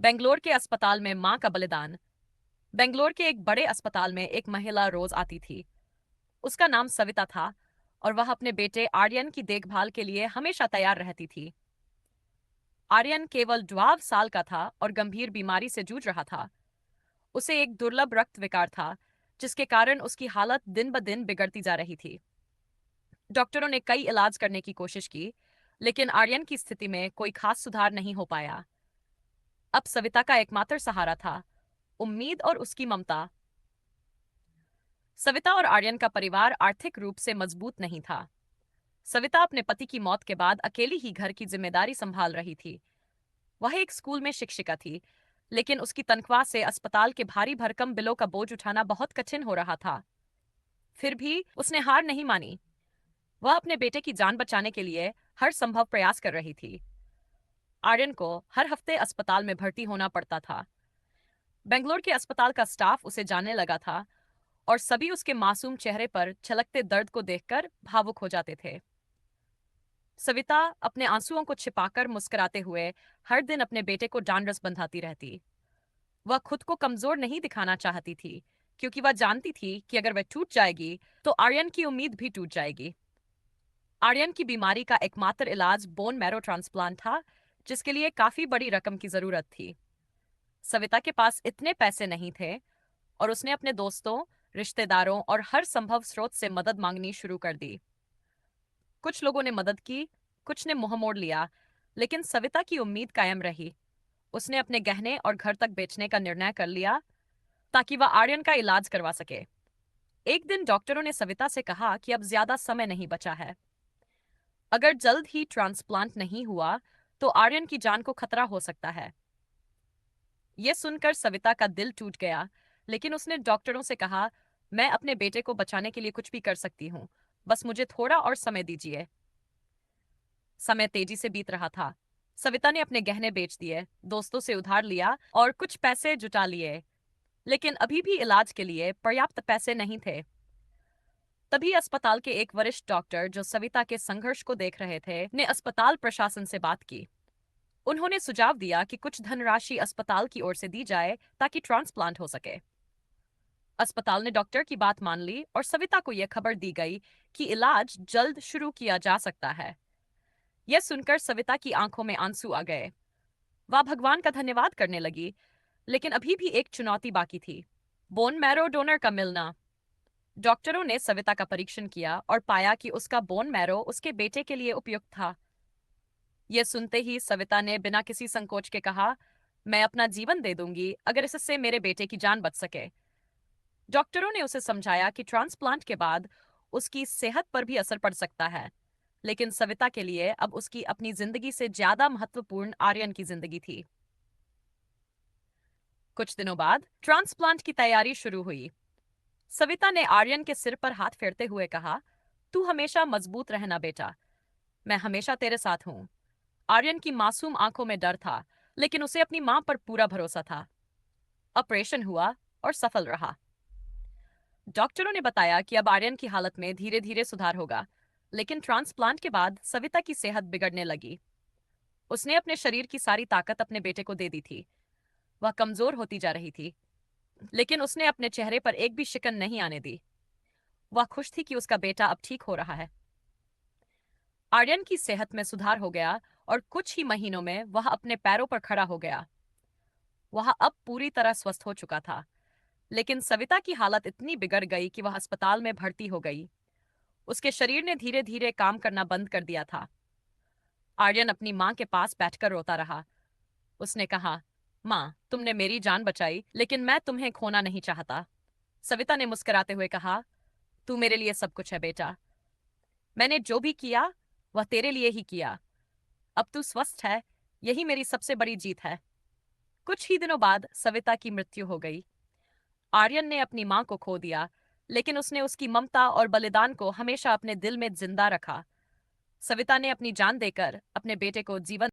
बेंगलोर के अस्पताल में मां का बलिदान। बेंगलोर के एक बड़े अस्पताल में एक महिला रोज आती थी। उसका नाम सविता था और वह अपने बेटे आर्यन की देखभाल के लिए हमेशा तैयार रहती थी। आर्यन केवल 12 साल का था और गंभीर बीमारी से जूझ रहा था। उसे एक दुर्लभ रक्त विकार था, जिसके कारण उसकी हालत दिन ब दिन बिगड़ती जा रही थी। डॉक्टरों ने कई इलाज करने की कोशिश की, लेकिन आर्यन की स्थिति में कोई खास सुधार नहीं हो पाया। अब सविता का एकमात्र सहारा था उम्मीद और उसकी ममता। सविता और आर्यन का परिवार आर्थिक रूप से मजबूत नहीं था। सविता अपने पति की मौत के बाद अकेली ही घर की जिम्मेदारी संभाल रही थी। वह एक स्कूल में शिक्षिका थी, लेकिन उसकी तनख्वाह से अस्पताल के भारी भरकम बिलों का बोझ उठाना बहुत कठिन हो रहा था। फिर भी उसने हार नहीं मानी। वह अपने बेटे की जान बचाने के लिए हर संभव प्रयास कर रही थी। आर्यन को हर हफ्ते अस्पताल में भर्ती होना पड़ता था। बेंगलोर के अस्पताल का स्टाफ उसे जानने लगा था और सभी उसके मासूम चेहरे पर छलकते दर्द को देखकर भावुक हो जाते थे। सविता अपने आंसुओं को छिपाकर मुस्कुराते हुए हर दिन अपने बेटे को ढांढस बंधाती रहती। वह खुद को कमजोर नहीं दिखाना चाहती थी, क्योंकि वह जानती थी कि अगर वह टूट जाएगी तो आर्यन की उम्मीद भी टूट जाएगी। आर्यन की बीमारी का एकमात्र इलाज बोन मैरो ट्रांसप्लांट था, जिसके लिए काफी बड़ी रकम की जरूरत थी। सविता के पास इतने पैसे नहीं थे और उसने अपने दोस्तों, रिश्तेदारों और हर संभव स्रोत से मदद मांगनी शुरू कर दी। कुछ लोगों ने मदद की, कुछ ने मुंह मोड़ लिया, लेकिन सविता की उम्मीद कायम रही। उसने अपने गहने और घर तक बेचने का निर्णय कर लिया ताकि वह आर्यन का इलाज करवा सके। एक दिन डॉक्टरों ने सविता से कहा कि अब ज्यादा समय नहीं बचा है। अगर जल्द ही ट्रांसप्लांट नहीं हुआ तो आर्यन की जान को खतरा हो सकता है। यह सुनकर सविता का दिल टूट गया, लेकिन उसने डॉक्टरों से कहा, मैं अपने बेटे को बचाने के लिए कुछ भी कर सकती हूँ, बस मुझे थोड़ा और समय दीजिए। समय तेजी से बीत रहा था। सविता ने अपने गहने बेच दिए, दोस्तों से उधार लिया और कुछ पैसे जुटा लिए, लेकिन अभी भी इलाज के लिए पर्याप्त पैसे नहीं थे। तभी अस्पताल के एक वरिष्ठ डॉक्टर जो सविता के संघर्ष को देख रहे थे, ने अस्पताल प्रशासन से बात की। उन्होंने सुझाव दिया कि कुछ धनराशि अस्पताल की ओर से दी जाए ताकि ट्रांसप्लांट हो सके। अस्पताल ने डॉक्टर की बात मान ली और सविता को यह खबर दी गई कि इलाज जल्द शुरू किया जा सकता है। यह सुनकर सविता की आंखों में आंसू आ गए। वह भगवान का धन्यवाद करने लगी, लेकिन अभी भी एक चुनौती बाकी थी, बोन मैरो डोनर का मिलना। डॉक्टरों ने सविता का परीक्षण किया और पाया कि उसका बोन मैरो उसके बेटे के लिए उपयुक्त था। यह सुनते ही सविता ने बिना किसी संकोच के कहा, मैं अपना जीवन दे दूंगी अगर इससे मेरे बेटे की जान बच सके। डॉक्टरों ने उसे समझाया कि ट्रांसप्लांट के बाद उसकी सेहत पर भी असर पड़ सकता है, लेकिन सविता के लिए अब उसकी अपनी जिंदगी से ज्यादा महत्वपूर्ण आर्यन की जिंदगी थी। कुछ दिनों बाद ट्रांसप्लांट की तैयारी शुरू हुई। सविता ने आर्यन के सिर पर हाथ फेरते हुए कहा, तू हमेशा मजबूत रहना बेटा, मैं हमेशा तेरे साथ हूं। आर्यन की मासूम आंखों में डर था, लेकिन उसे अपनी मां पर पूरा भरोसा था। ऑपरेशन हुआ और सफल रहा। डॉक्टरों ने बताया कि अब आर्यन की हालत में धीरे धीरे सुधार होगा, लेकिन ट्रांसप्लांट के बाद सविता की सेहत बिगड़ने लगी। उसने अपने शरीर की सारी ताकत अपने बेटे को दे दी थी। वह कमजोर होती जा रही थी, लेकिन उसने अपने चेहरे पर एक भी शिकन नहीं आने दी। वह खुश थी कि उसका बेटा अब ठीक हो रहा है। आर्यन की सेहत में सुधार हो गया और कुछ ही महीनों में वह अपने पैरों पर खड़ा हो गया। वह अब पूरी तरह स्वस्थ हो चुका था, लेकिन सविता की हालत इतनी बिगड़ गई कि वह अस्पताल में भर्ती हो गई। उसके शरीर ने धीरे धीरे काम करना बंद कर दिया था। आर्यन अपनी मां के पास बैठकर रोता रहा। उसने कहा, मां, तुमने मेरी जान बचाई, लेकिन मैं तुम्हें खोना नहीं चाहता। सविता ने मुस्कुराते हुए कहा, तू मेरे लिए सब कुछ है बेटा। मैंने जो भी किया वह तेरे लिए ही किया। अब तू स्वस्थ है, यही मेरी सबसे बड़ी जीत है। कुछ ही दिनों बाद सविता की मृत्यु हो गई। आर्यन ने अपनी मां को खो दिया, लेकिन उसने उसकी ममता और बलिदान को हमेशा अपने दिल में जिंदा रखा। सविता ने अपनी जान देकर अपने बेटे को जीवन